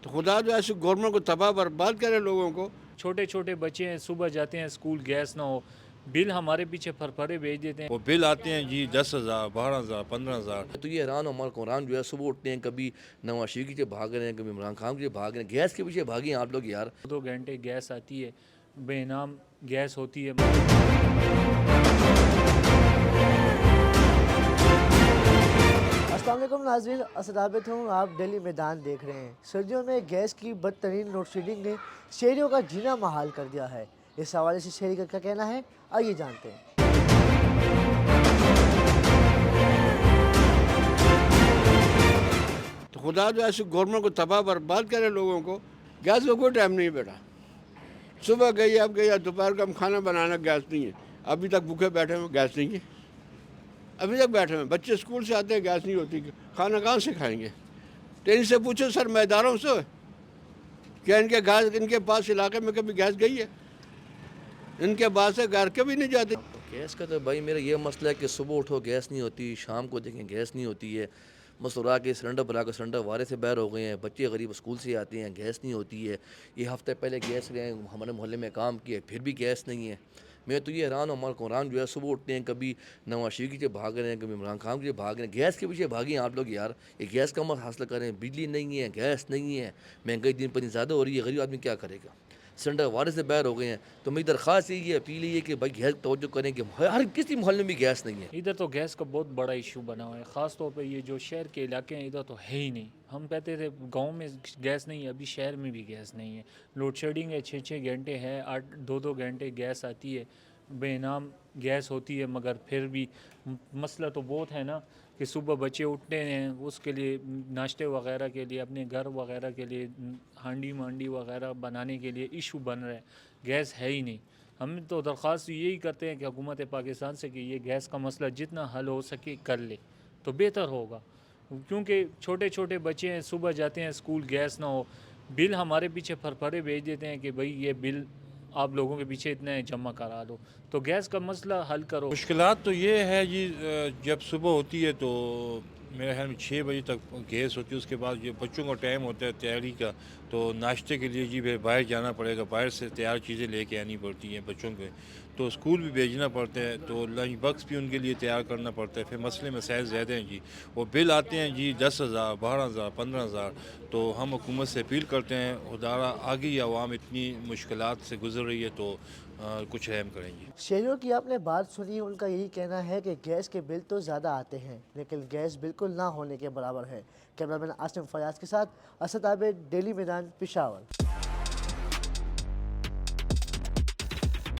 تو خدا جو ایسے گورنمنٹ کو تباہ برباد کرے لوگوں کو. چھوٹے چھوٹے بچے ہیں، صبح جاتے ہیں اسکول، گیس نہ ہو، بل ہمارے پیچھے پھرپھرے بھیج دیتے ہیں. وہ بل آتے ہیں جی 10,000 12,000 15,000. تو یہ حیران ہمارا حکمران جو ہے صبح اٹھتے ہیں کبھی نواز شریف کے پیچھے بھاگ رہے ہیں، کبھی عمران خان کے پیچھے بھاگ رہے ہیں، گیس کے پیچھے بھاگی ہیں آپ لوگ یار. 2 گھنٹے گیس آتی ہے، بے نام گیس ہوتی ہے. السلام علیکم ناظرین، اسد عابد ہوں، آپ ڈیلی میدان دیکھ رہے ہیں. سردیوں میں گیس کی بدترین لوڈ شیڈنگ نے شہریوں کا جینا محال کر دیا ہے. اس حوالے سے شہری کا کیا کہنا ہے، آئیے جانتے ہیں. تو خدا جو ایسے گورنمنٹ کو تباہ برباد کرے لوگوں کو. گیس کا کوئی ٹائم نہیں بیٹا. صبح گئی اب گئی، دوپہر کا ہم کھانا بنانا گیس نہیں ہے. ابھی تک بھوکے بیٹھے ہوئے گیس نہیں ہے. ابھی تک بیٹھے ہوئے بچے اسکول سے آتے ہیں گیس نہیں ہوتی، کھانا کہاں سے کھائیں گے؟ تو ان سے پوچھو سر میدانوں سے، کیا ان کے پاس علاقے میں کبھی گیس گئی ہے؟ ان کے بعد سے گھر کبھی نہیں جاتے. گیس کا تو بھائی میرا یہ مسئلہ ہے کہ صبح اٹھو گیس نہیں ہوتی، شام کو دیکھیں گیس نہیں ہوتی ہے. مسورا کے سلنڈر بلا کے سلنڈر وارے سے باہر ہو گئے ہیں، بچے غریب اسکول سے آتے ہیں، گیس نہیں ہوتی ہے. یہ ہفتے پہلے گیس گئے ہمارے محلے میں کام کیا، پھر بھی گیس نہیں ہے. میں تو یہ حیران ہوں، ہمارا حکمران جو ہے صبح اٹھتے ہیں کبھی نواز شریف کے پیچھے بھاگ رہے ہیں، کبھی عمران خان کے پیچھے بھاگ رہے ہیں، گیس کے پیچھے بھاگی ہیں آپ لوگ یار. یہ گیس کا مت حاصل کریں، بجلی نہیں ہے، گیس نہیں ہے، مہنگائی دن پر دن زیادہ ہو رہی ہے، غریب آدمی کیا کرے گا؟ سلنڈر وارے سے باہر ہو گئے ہیں. تو میری درخواست یہی ہے، اپیل یہ ہے کہ بھائی گیس توجہ کریں کہ ہر کسی محلے میں گیس نہیں ہے. ادھر تو گیس کا بہت بڑا ایشو بنا ہوا ہے، خاص طور پہ یہ جو شہر کے علاقے ہیں ادھر تو ہے ہی نہیں. ہم کہتے تھے گاؤں میں گیس نہیں ہے، ابھی شہر میں بھی گیس نہیں ہے. لوڈ شیڈنگ ہے، 6 گھنٹے ہے، 2 گھنٹے گیس آتی ہے، بے نام گیس ہوتی ہے. مگر پھر بھی مسئلہ تو بہت ہے نا کہ صبح بچے اٹھتے ہیں، اس کے لیے ناشتے وغیرہ کے لیے، اپنے گھر وغیرہ کے لیے ہانڈی مانڈی وغیرہ بنانے کے لیے ایشو بن رہا ہے. گیس ہے ہی نہیں. ہم تو درخواست یہی کرتے ہیں کہ حکومت پاکستان سے کہ یہ گیس کا مسئلہ جتنا حل ہو سکے کر لے تو بہتر ہوگا. کیونکہ چھوٹے چھوٹے بچے ہیں، صبح جاتے ہیں اسکول، گیس نہ ہو، بل ہمارے پیچھے پھرپھرے بھیج دیتے ہیں کہ بھئی یہ بل آپ لوگوں کے پیچھے اتنے جمع کرا دو. تو گیس کا مسئلہ حل کرو. مشکلات تو یہ ہے جی، جب صبح ہوتی ہے تو میرے خیال میں 6 بجے تک گیس ہوتی ہے. اس کے بعد جو بچوں کا ٹائم ہوتا ہے تیاری کا، تو ناشتے کے لیے جی باہر جانا پڑے گا، باہر سے تیار چیزیں لے کے آنی پڑتی ہیں بچوں کے. تو اسکول بھی بھیجنا پڑتا ہے، تو لنچ باکس بھی ان کے لیے تیار کرنا پڑتا ہے. پھر مسئلے مسائل زیادہ ہیں جی. وہ بل آتے ہیں جی 10,000 12,000 15,000. تو ہم حکومت سے اپیل کرتے ہیں، خدا آگے یہ عوام اتنی مشکلات سے گزر رہی ہے تو کچھ رحم کریں گے. شہریوں کی آپ نے بات سنی، ان کا یہی کہنا ہے کہ گیس کے بل تو زیادہ آتے ہیں لیکن گیس بالکل نہ ہونے کے برابر ہے. کیمرہ مین آصف فیاض کے ساتھ اسد عابد، ڈیلی میدان، پشاور.